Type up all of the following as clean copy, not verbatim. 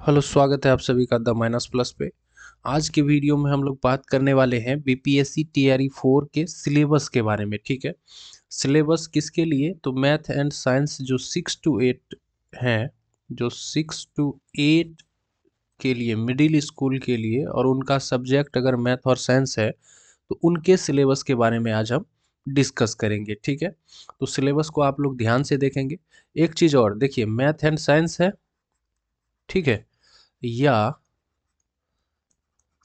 Hello, स्वागत है आप सभी का द माइनस प्लस पे। आज के वीडियो में हम लोग बात करने वाले हैं बीपीएससी टीआरई 4 के सिलेबस के बारे में। ठीक है, सिलेबस किसके लिए? तो मैथ एंड साइंस जो 6 to 8 हैं, जो 6 to 8 के लिए मिडिल स्कूल के लिए, और उनका सब्जेक्ट अगर मैथ और साइंस है तो उनके सिलेबस के बारे में आज हम डिस्कस करेंगे। ठीक है, तो सिलेबस को आप लोग ध्यान से देखेंगे। एक चीज़ और देखिए, मैथ एंड साइंस है, ठीक है, या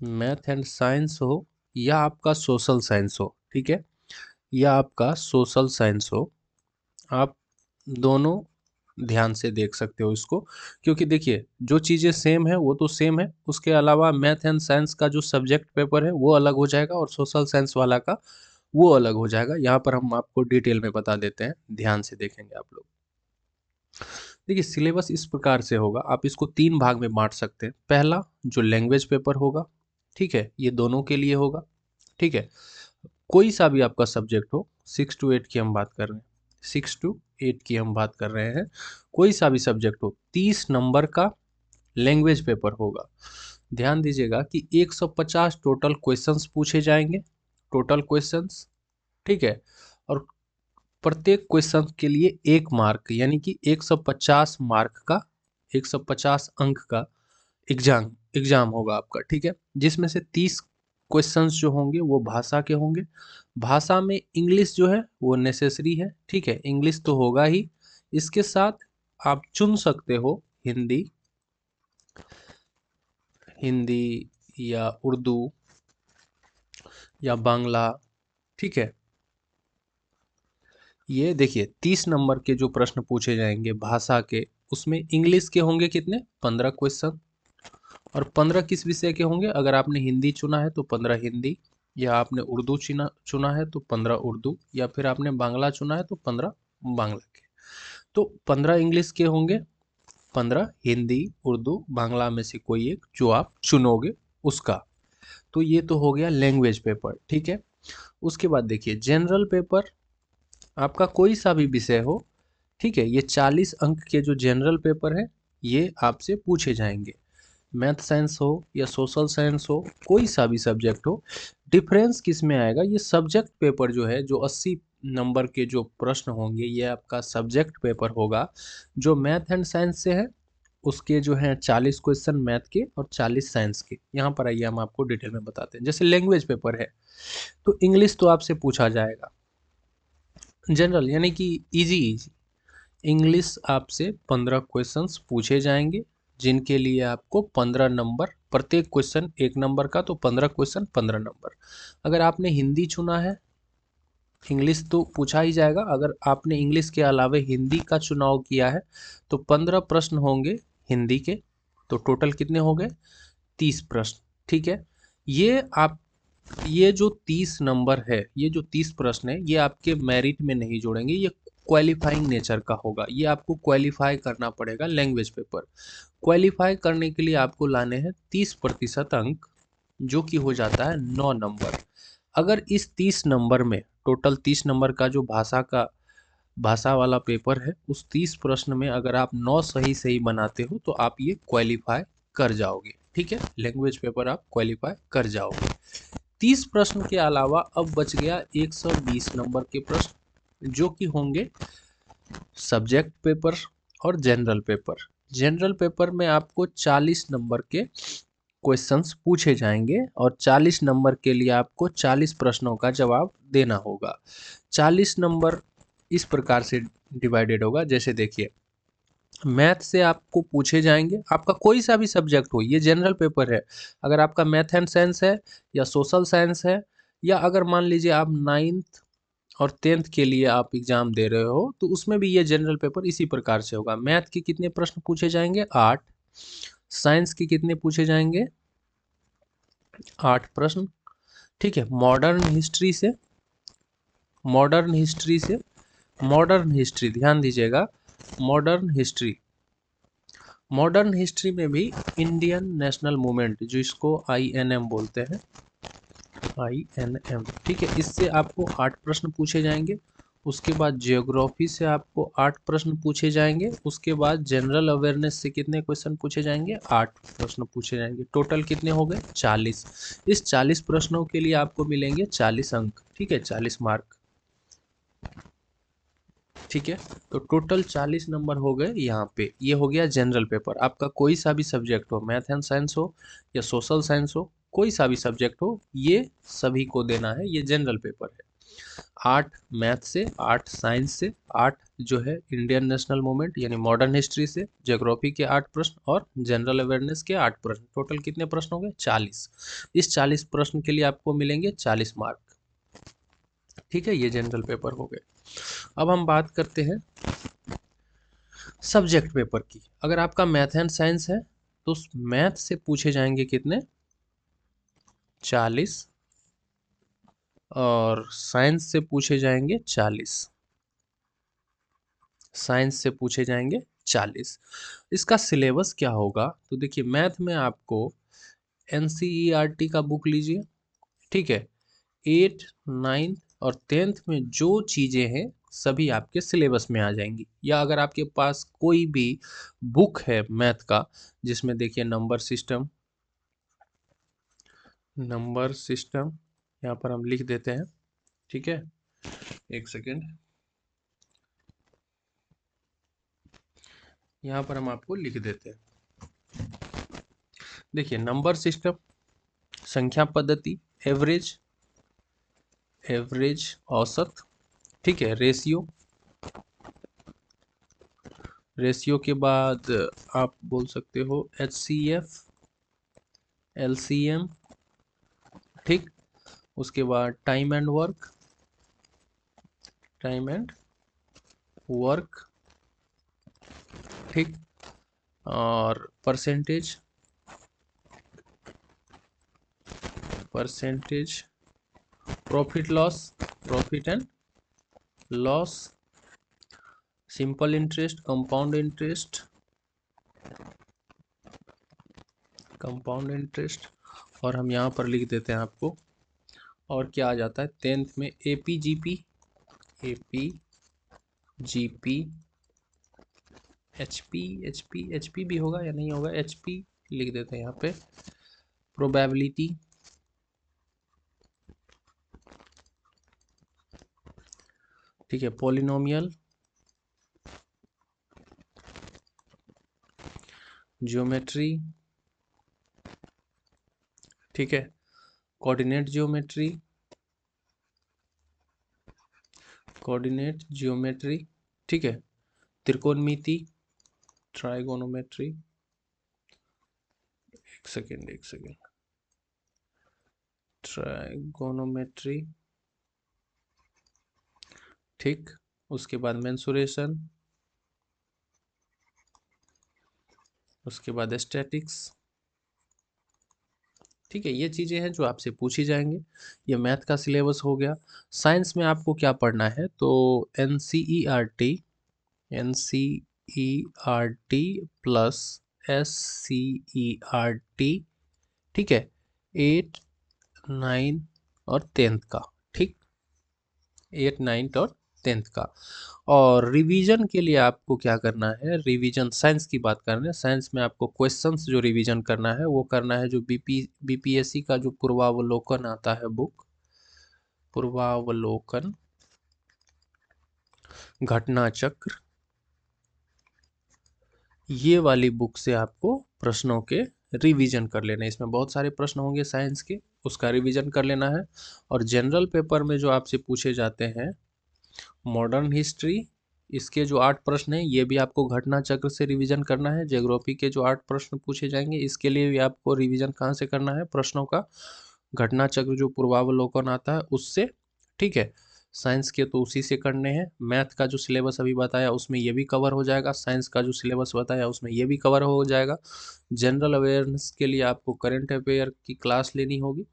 मैथ एंड साइंस हो, या आपका सोशल साइंस हो, ठीक है, या आपका सोशल साइंस हो, आप दोनों ध्यान से देख सकते हो इसको। क्योंकि देखिए, जो चीज़ें सेम है वो तो सेम है, उसके अलावा मैथ एंड साइंस का जो सब्जेक्ट पेपर है वो अलग हो जाएगा और सोशल साइंस वाला का वो अलग हो जाएगा। यहाँ पर हम आपको डिटेल में बता देते हैं, ध्यान से देखेंगे आप लोग। देखिए, सिलेबस इस प्रकार से होगा, आप इसको 3 भाग में बांट सकते हैं। पहला जो लैंग्वेज पेपर होगा, ठीक है, ये दोनों के लिए होगा। ठीक है, कोई सा भी आपका सब्जेक्ट हो, 6 to 8 की हम बात कर रहे हैं, 6 to 8 की हम बात कर रहे हैं, कोई सा भी सब्जेक्ट हो, 30 नंबर का लैंग्वेज पेपर होगा। ध्यान दीजिएगा कि 150 टोटल क्वेश्चंस पूछे जाएंगे, टोटल क्वेश्चंस, ठीक है, और प्रत्येक क्वेश्चन के लिए 1 मार्क, यानी कि 150 मार्क का, 150 अंक का एग्जाम एग्जाम होगा आपका। ठीक है, जिसमें से 30 क्वेश्चंस जो होंगे वो भाषा के होंगे। भाषा में इंग्लिश जो है वो नेसेसरी है, ठीक है, इंग्लिश तो होगा ही। इसके साथ आप चुन सकते हो हिंदी, हिंदी या उर्दू या बांग्ला। ठीक है, ये देखिए 30 नंबर के जो प्रश्न पूछे जाएंगे भाषा के, उसमें इंग्लिश के होंगे कितने? 15 क्वेश्चन। और 15 किस विषय के होंगे? अगर आपने हिंदी चुना है तो 15 हिंदी, या आपने उर्दू चुना चुना है तो 15 उर्दू, या फिर आपने बांग्ला चुना है तो 15 बांग्ला के। तो 15 इंग्लिश के होंगे, 15 हिंदी, उर्दू, बांग्ला में से कोई एक जो आप चुनोगे उसका। तो ये तो हो गया लैंग्वेज पेपर। ठीक है, उसके बाद देखिए जनरल पेपर, आपका कोई सा भी विषय हो, ठीक है, ये 40 अंक के जो जनरल पेपर है ये आपसे पूछे जाएंगे। मैथ साइंस हो या सोशल साइंस हो, कोई सा भी सब्जेक्ट हो। डिफरेंस किस में आएगा? ये सब्जेक्ट पेपर जो है, जो 80 नंबर के जो प्रश्न होंगे, ये आपका सब्जेक्ट पेपर होगा। जो मैथ एंड साइंस से है उसके जो है 40 क्वेश्चन मैथ के और 40 साइंस के। यहाँ पर आइए हम आपको डिटेल में बताते हैं। जैसे लैंग्वेज पेपर है तो इंग्लिश तो आपसे पूछा जाएगा, जनरल यानी कि इजी इजी इंग्लिश आपसे 15 क्वेश्चंस पूछे जाएंगे, जिनके लिए आपको 15 नंबर, प्रत्येक क्वेश्चन 1 नंबर का, तो 15 क्वेश्चन 15 नंबर। अगर आपने हिंदी चुना है, इंग्लिश तो पूछा ही जाएगा, अगर आपने इंग्लिश के अलावा हिंदी का चुनाव किया है तो 15 प्रश्न होंगे हिंदी के, तो टोटल कितने हो गए? 30 प्रश्न। ठीक है, ये आप, ये जो 30 नंबर है, ये जो 30 प्रश्न है, ये आपके मेरिट में नहीं जोड़ेंगे, ये क्वालिफाइंग नेचर का होगा। ये आपको क्वालिफाई करना पड़ेगा लैंग्वेज पेपर। क्वालिफाई करने के लिए आपको लाने हैं 30% अंक, जो कि हो जाता है 9 नंबर। अगर इस 30 नंबर में, टोटल 30 नंबर का जो भाषा वाला पेपर है, उस 30 प्रश्न में अगर आप 9 सही सही बनाते हो तो आप ये क्वालिफाई कर जाओगे। ठीक है, लैंग्वेज पेपर आप क्वालिफाई कर जाओगे। 30 प्रश्न के अलावा अब बच गया 120 नंबर के प्रश्न, जो कि होंगे सब्जेक्ट पेपर और जनरल पेपर। जनरल पेपर में आपको 40 नंबर के क्वेश्चंस पूछे जाएंगे और 40 नंबर के लिए आपको 40 प्रश्नों का जवाब देना होगा। 40 नंबर इस प्रकार से डिवाइडेड होगा, जैसे देखिए, मैथ से आपको पूछे जाएंगे, आपका कोई सा भी सब्जेक्ट हो, ये जनरल पेपर है। अगर आपका मैथ एंड साइंस है या सोशल साइंस है, या अगर मान लीजिए आप 9th और 10th के लिए आप एग्जाम दे रहे हो, तो उसमें भी ये जनरल पेपर इसी प्रकार से होगा। मैथ के कितने प्रश्न पूछे जाएंगे? 8। साइंस के कितने पूछे जाएंगे? 8 प्रश्न। ठीक है, मॉडर्न हिस्ट्री से, मॉडर्न हिस्ट्री ध्यान दीजिएगा, मॉडर्न हिस्ट्री में भी इंडियन नेशनल मूवमेंट, जो इसको INM बोलते हैं, INM, ठीक है, इससे आपको 8 प्रश्न पूछे जाएंगे। उसके बाद ज्योग्राफी से आपको 8 प्रश्न पूछे जाएंगे। उसके बाद जनरल अवेयरनेस से कितने क्वेश्चन पूछे जाएंगे? 8 प्रश्न पूछे जाएंगे। टोटल कितने हो गए? 40। इस 40 प्रश्नों के लिए आपको मिलेंगे 40 अंक, ठीक है, 40 मार्क, ठीक है। तो टोटल 40 नंबर हो गए यहाँ पे। ये हो गया जनरल पेपर। आपका कोई सा भी सब्जेक्ट हो, मैथ एंड साइंस हो या सोशल साइंस हो, कोई सा भी सब्जेक्ट हो, ये सभी को देना है। ये जनरल पेपर है। 8 मैथ से, 8 साइंस से, 8 जो है इंडियन नेशनल मूवमेंट यानी मॉडर्न हिस्ट्री से, ज्योग्राफी के 8 प्रश्न और जनरल अवेयरनेस के 8 प्रश्न। टोटल कितने प्रश्न हो गए? 40। इस 40 प्रश्न के लिए आपको मिलेंगे 40 मार्क, ठीक है। ये जनरल पेपर हो गए। अब हम बात करते हैं सब्जेक्ट पेपर की। अगर आपका मैथ एंड साइंस है तो मैथ से पूछे जाएंगे कितने? 40। और साइंस से पूछे जाएंगे 40। साइंस से पूछे जाएंगे 40। इसका सिलेबस क्या होगा? तो देखिए, मैथ में आपको एनसीईआरटी का बुक लीजिए, ठीक है। 8, 9 और 10th में जो चीज़ें हैं सभी आपके सिलेबस में आ जाएंगी। या अगर आपके पास कोई भी बुक है मैथ का जिसमें देखिए नंबर सिस्टम यहाँ पर हम लिख देते हैं, ठीक है। एक सेकेंड, यहाँ पर हम आपको लिख देते हैं। देखिए, नंबर सिस्टम, संख्या पद्धति, एवरेज, औसत, ठीक है, रेशियो, रेशियो के बाद आप बोल सकते हो HCF, LCM, ठीक। उसके बाद टाइम एंड वर्क, ठीक। और percentage, profit and loss, simple interest, compound interest. और हम यहाँ पर लिख देते हैं आपको और क्या आ जाता है 10th में? APGP, HP भी होगा या नहीं होगा? HP लिख देते हैं यहाँ पे। प्रोबेबिलिटी, ठीक है। पॉलिनोमियल, ज्योमेट्री, ठीक है। कोऑर्डिनेट ज्योमेट्री, ठीक है। त्रिकोणमिति, ट्राइगोनोमेट्री, एक सेकेंड, ट्राइगोनोमेट्री, ठीक। उसके बाद मेंसुरेशन, उसके बाद स्टैटिक्स, ठीक है। ये चीज़ें हैं जो आपसे पूछी जाएंगे। ये मैथ का सिलेबस हो गया। साइंस में आपको क्या पढ़ना है? तो एनसीईआरटी प्लस SCERT, ठीक है, 8, 9 और 10th का, ठीक। 8, 9 और 10th का। और रिवीजन के लिए आपको क्या करना है? रिवीजन साइंस की बात कर रहे हैं। साइंस में आपको क्वेश्चंस जो रिवीजन करना है वो करना है जो BPSC का जो पूर्वावलोकन आता है बुक, पूर्वावलोकन, घटना चक्र, ये वाली बुक से आपको प्रश्नों के रिवीजन कर लेना है। इसमें बहुत सारे प्रश्न होंगे साइंस के, उसका रिवीजन कर लेना है। और जनरल पेपर में जो आपसे पूछे जाते हैं मॉडर्न हिस्ट्री, इसके जो 8 प्रश्न हैं ये भी आपको घटना चक्र से रिवीजन करना है। ज्योग्राफी के जो 8 प्रश्न पूछे जाएंगे इसके लिए भी आपको रिवीजन कहाँ से करना है? प्रश्नों का घटना चक्र जो पूर्वावलोकन आता है उससे, ठीक है। साइंस के तो उसी से करने हैं। मैथ का जो सिलेबस अभी बताया उसमें ये भी कवर हो जाएगा। साइंस का जो सिलेबस बताया उसमें ये भी कवर हो जाएगा। जनरल अवेयरनेस के लिए आपको करंट अफेयर की क्लास लेनी होगी,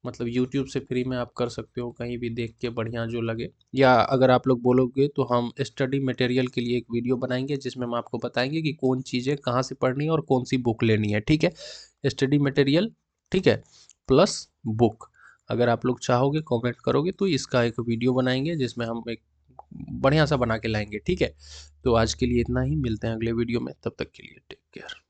मतलब यूट्यूब से फ्री में आप कर सकते हो, कहीं भी देख के बढ़िया जो लगे। या अगर आप लोग बोलोगे तो हम स्टडी मटेरियल के लिए एक वीडियो बनाएंगे जिसमें हम आपको बताएंगे कि कौन चीज़ें कहाँ से पढ़नी है और कौन सी बुक लेनी है, ठीक है। स्टडी मटेरियल, ठीक है, प्लस बुक। अगर आप लोग चाहोगे कमेंट करोगे तो इसका एक वीडियो बनाएंगे जिसमें हम एक बढ़िया सा बना के लाएंगे, ठीक है। तो आज के लिए इतना ही, मिलते हैं अगले वीडियो में, तब तक के लिए टेक केयर।